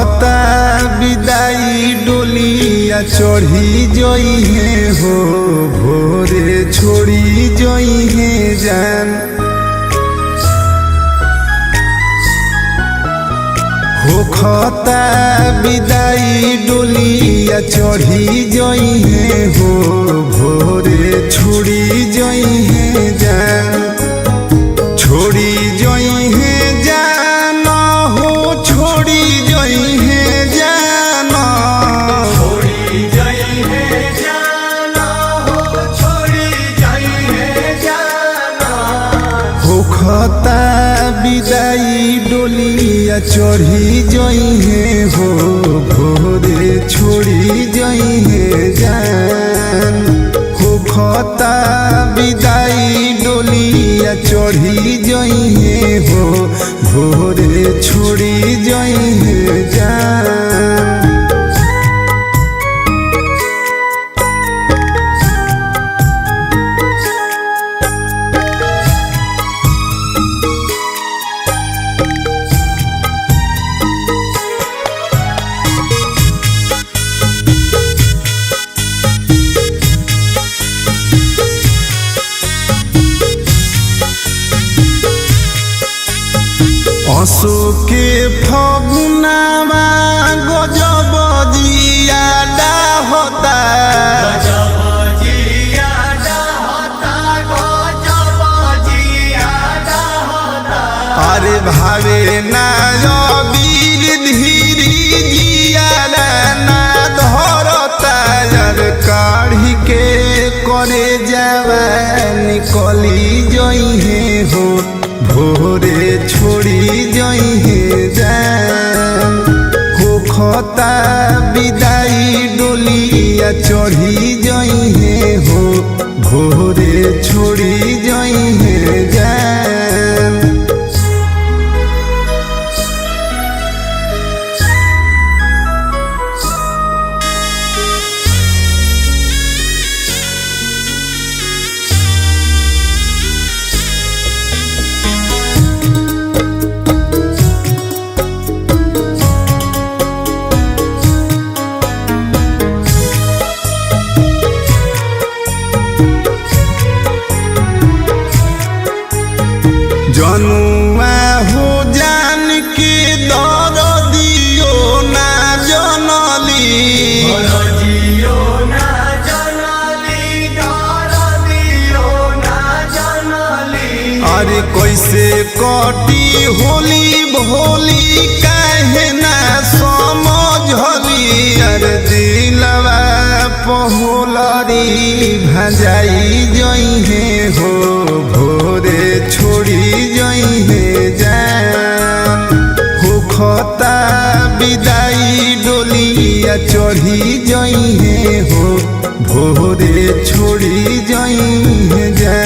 होखता विदाई डोलिया चढ़ी जई है हो भोरे छोड़ी जई है जान। होखता विदाई डोलिया चढ़ी जई है हो भोरे छोड़ी जई है जान। छोड़ी जई है जान हो छोड़ी जई है जान। छोड़ी जई है जान हो छोड़ी जई है जान। होखता विदाई डोलिया चढ़ी जई है हो भोरे छोड़ी जई है जान। होखता विदाई डोलिया चढ़ी जई है हो भोरे छोड़ी जई है जान। असो के फगुनावा गजब जियाडा होता। गजब जियाडा होता गजब जियाडा होता। अरे भावे ना वीर धीरी जियाडा ना धरता। यार काढ़ी के करे जावा निकली जई है हो भोरे छोड़ी जई है जान। होखता विदाई डोलिया चढ़ी जई है हो भोरे छोड़ी जई है जान। जनुआ हो जान के दर दियो ना जनली। जियो ना जनली दर दियो ना जनली। अरे कैसे कटी होली भोली काहे ना समझली। अरे दिलवा पहोलरी भजाई जई है हो भोरे छोड़ी जई है जान। होखता विदाई डोलिया चढ़ी जई है हो भोरे छोड़ी जई है जान।